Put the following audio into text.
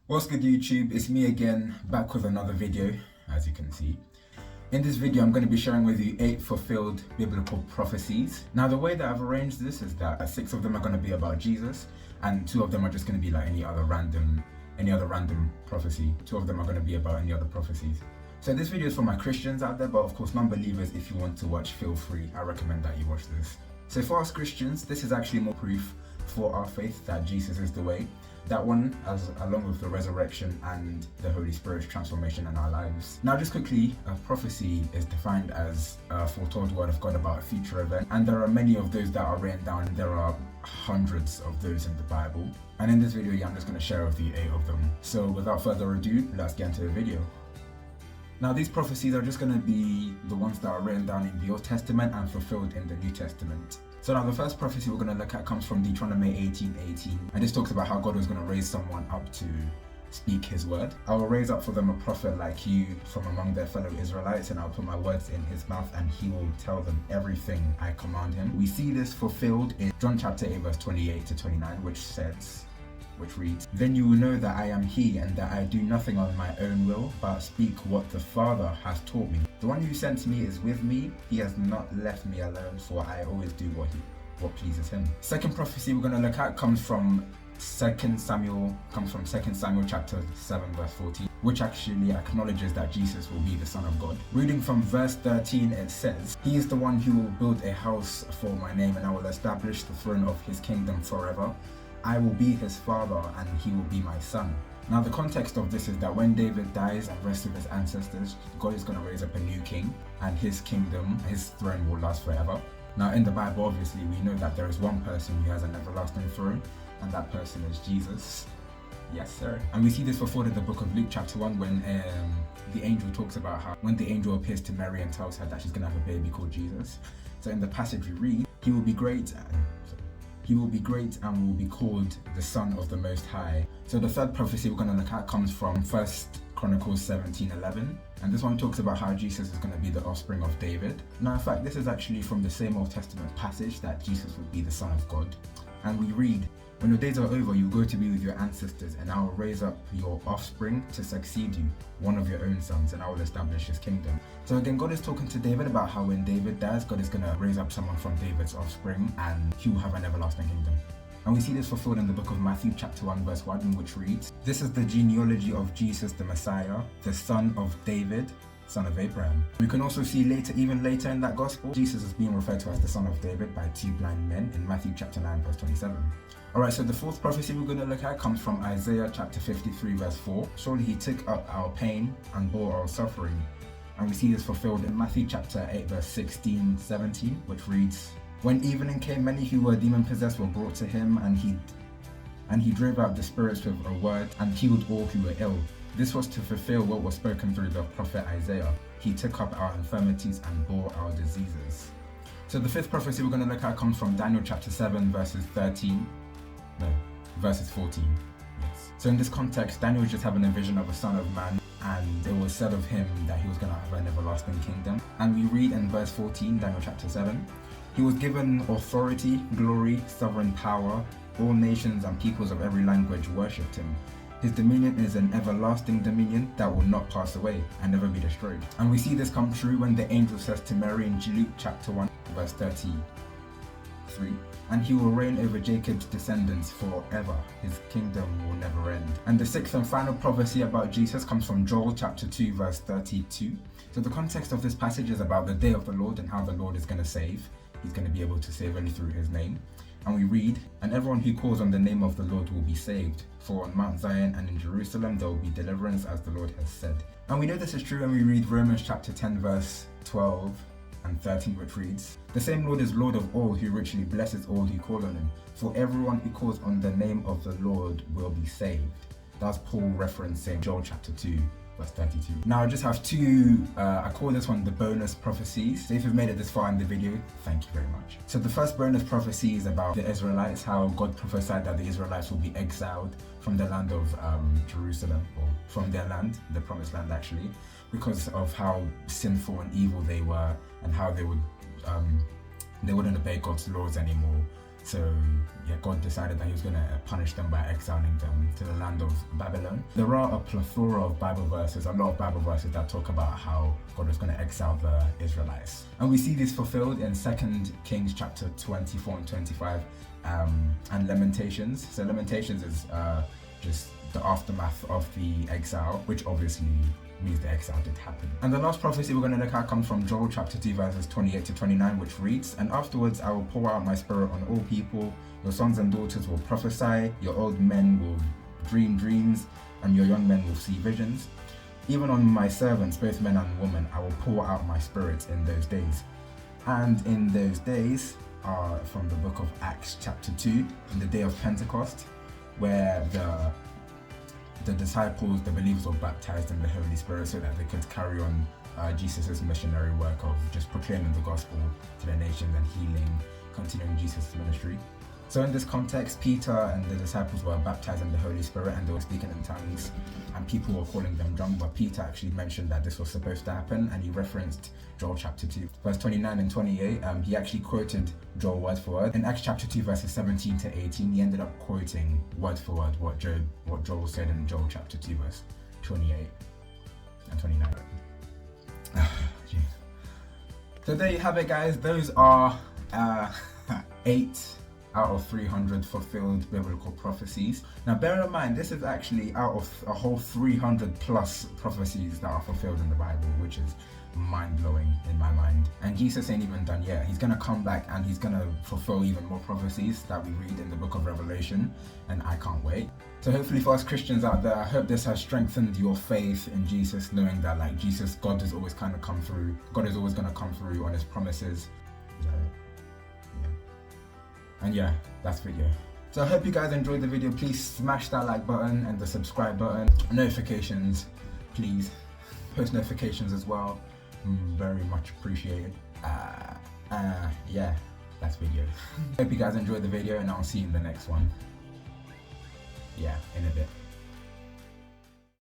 What's good YouTube, it's me again, back with another video, as you can see. In this video I'm going to be sharing with you 8 fulfilled biblical prophecies. Now the way that I've arranged this is that 6 of them are going to be about Jesus and 2 of them are just going to be like any other random prophecy. 2 of them are going to be about any other prophecies. So this video is for my Christians out there, but of course non-believers, if you want to watch, feel free. I recommend that you watch this. So for us Christians, this is actually more proof for our faith that Jesus is the way. That one, along with the resurrection and the Holy Spirit's transformation in our lives. Now just quickly, a prophecy is defined as a foretold word of God about a future event, and there are many of those that are written down. There are hundreds of those in the Bible, and in this video I'm just going to share with you 8 of them. So without further ado, let's get into the video. Now these prophecies are just going to be the ones that are written down in the Old Testament and fulfilled in the New Testament. So now the first prophecy we're going to look at comes from Deuteronomy 18:18, and this talks about how God was going to raise someone up to speak his word. I will raise up for them a prophet like you from among their fellow Israelites, and I'll put my words in his mouth and he will tell them everything I command him. We see this fulfilled in John chapter 8 verse 28 to 29, which reads, "Then you will know that I am he, and that I do nothing on my own will, but speak what the Father has taught me. The one who sent me is with me. He has not left me alone, for I always do what pleases him." Second prophecy we're going to look at comes from 2 Samuel chapter 7 verse 14, which actually acknowledges that Jesus will be the Son of God. Reading from verse 13, it says, "He is the one who will build a house for my name, and I will establish the throne of his kingdom forever. I will be his father, and he will be my son." Now the context of this is that when David dies and rests with his ancestors, God is going to raise up a new king, and his kingdom, his throne will last forever. Now in the Bible, obviously, we know that there is one person who has an everlasting throne, and that person is Jesus. Yes, sir. And we see this fulfilled in the book of Luke chapter 1 when the angel talks about how when the angel appears to Mary and tells her that she's going to have a baby called Jesus. So in the passage we read, he will be great and will be called the Son of the Most High. So the third prophecy we're going to look at comes from 1 Chronicles 17:11, and this one talks about how Jesus is going to be the offspring of David. Now in fact, this is actually from the same Old Testament passage that Jesus will be the Son of God. And we read, "When your days are over, you go to be with your ancestors, and I will raise up your offspring to succeed you, one of your own sons, and I will establish his kingdom." So again, God is talking to David about how when David dies, God is going to raise up someone from David's offspring, and he will have an everlasting kingdom. And we see this fulfilled in the book of Matthew chapter 1 verse 1, which reads, "This is the genealogy of Jesus the Messiah, the son of David, son of Abraham." We can also see even later in that gospel, Jesus is being referred to as the son of David by 2 blind men in Matthew chapter 9 verse 27. Alright, so the fourth prophecy we're going to look at comes from Isaiah chapter 53 verse 4. "Surely he took up our pain and bore our suffering." And we see this fulfilled in Matthew chapter 8 verse 16-17, which reads, "When evening came, many who were demon-possessed were brought to him, and he drove out the spirits with a word and healed all who were ill. This was to fulfill what was spoken through the prophet Isaiah. He took up our infirmities and bore our diseases." So the fifth prophecy we're going to look at comes from Daniel chapter 7 verses 14. Yes. So in this context, Daniel was just having a vision of a son of man, and it was said of him that he was going to have an everlasting kingdom. And we read in verse 14, Daniel chapter 7, "He was given authority, glory, sovereign power. All nations and peoples of every language worshipped him. His dominion is an everlasting dominion that will not pass away and never be destroyed." And we see this come true when the angel says to Mary in Luke chapter 1 verse 33, "And he will reign over Jacob's descendants forever. His kingdom will never end." And the sixth and final prophecy about Jesus comes from Joel chapter 2 verse 32. So the context of this passage is about the day of the Lord and how the Lord is going to save. He's going to be able to save only through his name. And we read, "And everyone who calls on the name of the Lord will be saved. For on Mount Zion and in Jerusalem there will be deliverance, as the Lord has said." And we know this is true when we read Romans chapter 10 verse 12 and 13, which reads, "The same Lord is Lord of all, who richly blesses all who call on him. For everyone who calls on the name of the Lord will be saved." That's Paul referencing Joel chapter 2 verse 32. Now I just have I call this one the bonus prophecies. So if you've made it this far in the video, thank you very much. So the first bonus prophecy is about the Israelites, how God prophesied that the Israelites will be exiled from the land of Jerusalem, or from their land, the promised land actually, because of how sinful and evil they were, and how they wouldn't obey God's laws anymore. So yeah, God decided that he was going to punish them by exiling them to the land of Babylon. There are a plethora of Bible verses, a lot of Bible verses that talk about how God was going to exile the Israelites. And we see this fulfilled in 2 Kings chapter 24 and 25 and Lamentations. So Lamentations is just the aftermath of the exile, which obviously means the exile did happen. And the last prophecy we're going to look at comes from Joel chapter 2 verses 28 to 29, which reads, "And afterwards I will pour out my spirit on all people. Your sons and daughters will prophesy, your old men will dream dreams, and your young men will see visions. Even on my servants, both men and women, I will pour out my spirit in those days." And in those days are from the book of Acts chapter 2, in the day of Pentecost, where the disciples, the believers, were baptized in the Holy Spirit so that they could carry on Jesus' missionary work of just proclaiming the gospel to the nations and healing, continuing Jesus' ministry. So in this context, Peter and the disciples were baptized in the Holy Spirit and they were speaking in tongues and people were calling them drunk, but Peter actually mentioned that this was supposed to happen and he referenced Joel chapter 2 verse 29 and 28. He actually quoted Joel word for word. In Acts chapter 2 verses 17 to 18, he ended up quoting word for word what Joel said in Joel chapter 2 verse 28 and 29. So there you have it, guys. Those are 8 out of 300 fulfilled biblical prophecies. Now bear in mind, this is actually out of a whole 300 plus prophecies that are fulfilled in the Bible, which is mind-blowing in my mind. And Jesus ain't even done yet. He's gonna come back and he's gonna fulfill even more prophecies that we read in the book of Revelation, and I can't wait. So hopefully for us Christians out there, I hope this has strengthened your faith in Jesus, knowing that like Jesus, God is always kind of come through. God is always gonna come through on his promises. And yeah, that's the video. So I hope you guys enjoyed the video. Please smash that like button and the subscribe button. Notifications, please. Post notifications as well. Very much appreciated. Yeah, that's the video. Hope you guys enjoyed the video and I'll see you in the next one. Yeah, in a bit.